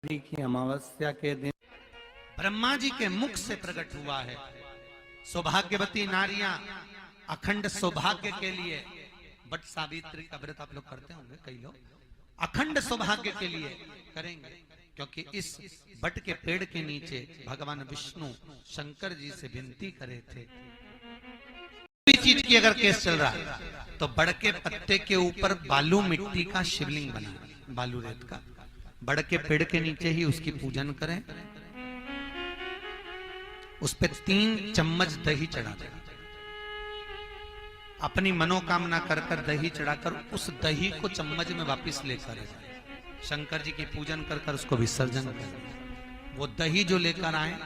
की अमावस्या के दिन ब्रह्मा जी के मुख से प्रकट हुआ है। सौभाग्यवती नारियां अखंड सौभाग्य के लिए बट सावित्री का व्रत आप लोग करते होंगे, कई लोग अखंड सौभाग्य के लिए करेंगे, क्योंकि इस बट के पेड़ के नीचे भगवान विष्णु शंकर जी से विनती करे थे। कोई चीज की अगर केस चल रहा है तो बड़ के पत्ते के ऊपर बालू मिट्टी का शिवलिंग बना, बालू रेत का, बड़ के पेड़ के नीचे ही उसकी पूजन करें, उस पे 3 चम्मच दही चढ़ा दें, अपनी मनोकामना कर कर दही चढ़ाकर उस दही को चम्मच में वापस लेकर शंकर जी की पूजन कर कर उसको विसर्जन करें। वो दही जो लेकर आए,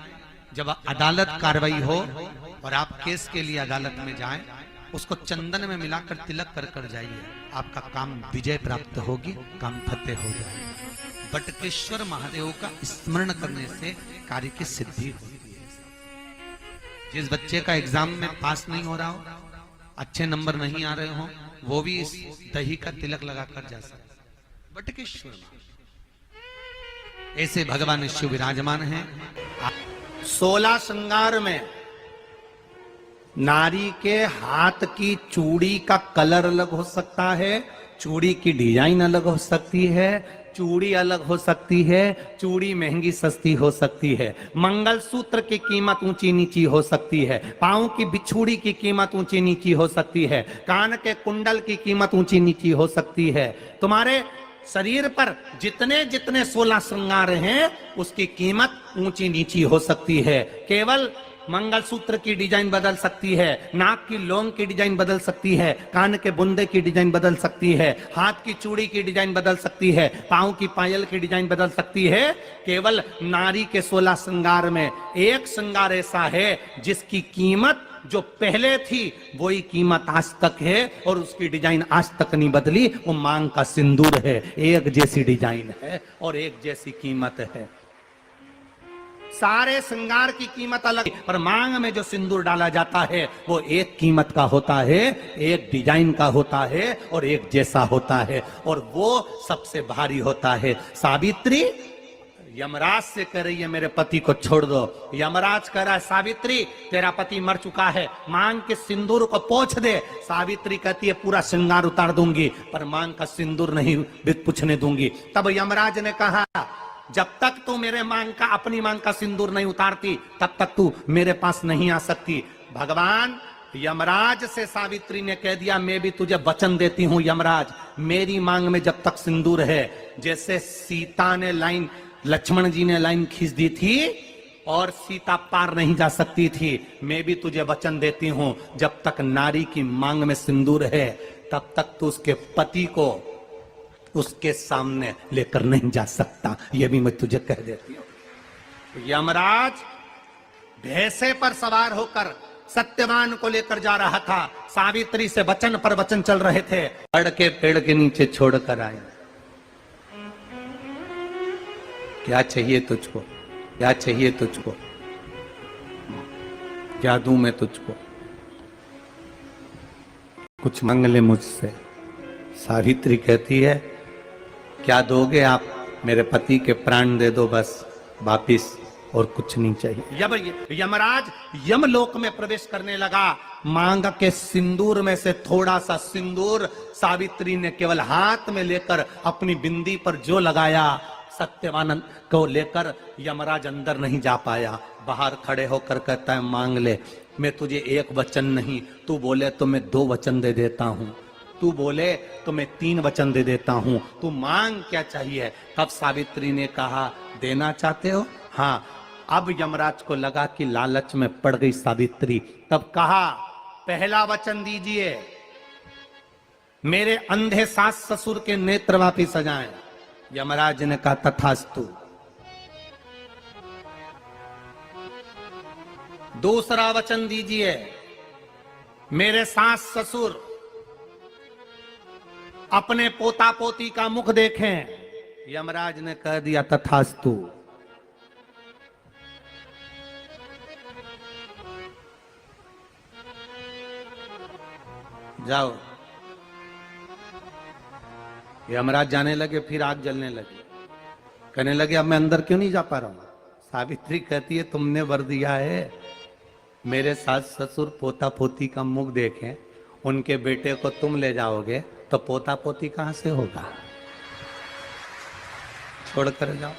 जब अदालत कार्रवाई हो और आप केस के लिए अदालत में जाएं, उसको चंदन में मिलाकर तिलक कर कर जाइए, आपका काम विजय प्राप्त होगी, काम फतेह हो जाएगा। बटकेश्वर महादेव का स्मरण करने से कार्य की सिद्धि होती है। जिस बच्चे का एग्जाम में पास नहीं हो रहा हो, अच्छे नंबर नहीं आ रहे हो, वो भी इस दही का तिलक लगाकर जा सकता है। बटकेश्वर ऐसे भगवान शिव विराजमान हैं। 16 श्रृंगार में नारी के हाथ की चूड़ी का कलर अलग हो सकता है, चूड़ी की डिजाइन अलग हो सकती है, चूड़ी अलग हो सकती है, चूड़ी महंगी सस्ती हो सकती है, मंगलसूत्र की कीमत ऊंची नीची हो सकती है, पांव की बिछुड़ी की कीमत ऊंची नीची हो सकती है, कान के कुंडल की कीमत ऊंची नीची हो सकती है। तुम्हारे शरीर पर जितने जितने 16 श्रृंगार हैं उसकी कीमत ऊंची नीची हो सकती है। केवल मंगलसूत्र की डिजाइन बदल सकती है, नाक की लौंग की डिजाइन बदल सकती है, कान के बुंदे की डिजाइन बदल सकती है, हाथ की चूड़ी की डिजाइन बदल सकती है, पांव की पायल की डिजाइन बदल सकती है। केवल नारी के 16 श्रृंगार में एक श्रृंगार ऐसा है जिसकी कीमत जो पहले थी वही कीमत आज तक है और उसकी डिजाइन आज तक नहीं बदली। वो मांग का सिंदूर है, एक जैसी डिजाइन है और एक जैसी कीमत है। सारे श्रृंगार की कीमत अलग, पर मांग में जो सिंदूर डाला जाता है वो एक कीमत का होता है, एक डिजाइन का होता है और एक जैसा होता है, और वो सबसे भारी होता है। सावित्री यमराज से कह रही है मेरे पति को छोड़ दो। यमराज कह रहा है सावित्री तेरा पति मर चुका है, मांग के सिंदूर को पोंछ दे। सावित्री कहती है पूरा श्रृंगार उतार दूंगी पर मांग का सिंदूर नहीं पूछने दूंगी। तब यमराज ने कहा जब तक तू मेरे मांग का, अपनी मांग का सिंदूर नहीं उतारती तब तक तू मेरे पास नहीं आ सकती। भगवान यमराज से सावित्री ने कह दिया मैं भी तुझे वचन देती हूं यमराज, मेरी मांग में जब तक सिंदूर है, जैसे सीता ने लाइन, लक्ष्मण जी ने लाइन खींच दी थी और सीता पार नहीं जा सकती थी, मैं भी तुझे वचन देती हूं जब तक नारी की मांग में सिंदूर है तब तक तू उसके पति को उसके सामने लेकर नहीं जा सकता। यह भी मैं तुझे कह देती हूं। यमराज भैंसे पर सवार होकर सत्यवान को लेकर जा रहा था, सावित्री से वचन पर वचन चल रहे थे, बड़ के पेड़ के नीचे छोड़कर आए। क्या चाहिए तुझको, क्या चाहिए तुझको, क्या दूं मैं तुझको, कुछ मांग ले मुझसे। सावित्री कहती है क्या दोगे आप, मेरे पति के प्राण दे दो बस वापिस, और कुछ नहीं चाहिए। जब यमराज यमलोक में प्रवेश करने लगा, मांग के सिंदूर में से थोड़ा सा सिंदूर सावित्री ने केवल हाथ में लेकर अपनी बिंदी पर जो लगाया, सत्यवान को लेकर यमराज अंदर नहीं जा पाया। बाहर खड़े होकर कहता है मांग ले, मैं तुझे एक वचन नहीं, तू बोले तो मैं 2 वचन दे देता हूं, तू बोले तो मैं 3 वचन दे देता हूं, तू मांग क्या चाहिए। तब सावित्री ने कहा देना चाहते हो, हाँ। अब यमराज को लगा कि लालच में पड़ गई सावित्री, तब कहा पहला वचन दीजिए, मेरे अंधे सास ससुर के नेत्र वापिस आ जाएं। यमराज ने कहा तथास्तु। दूसरा वचन दीजिए, मेरे सास ससुर अपने पोता पोती का मुख देखें। यमराज ने कह दिया तथास्तु। जाओ। यमराज जाने लगे, फिर आग जलने लगी। कहने लगे अब मैं अंदर क्यों नहीं जा पा रहा हूं? सावित्री कहती है तुमने वर दिया है, मेरे सास ससुर पोता पोती का मुख देखें, उनके बेटे को तुम ले जाओगे तो पोता पोती कहां से होगा? छोड़ कर जाओ।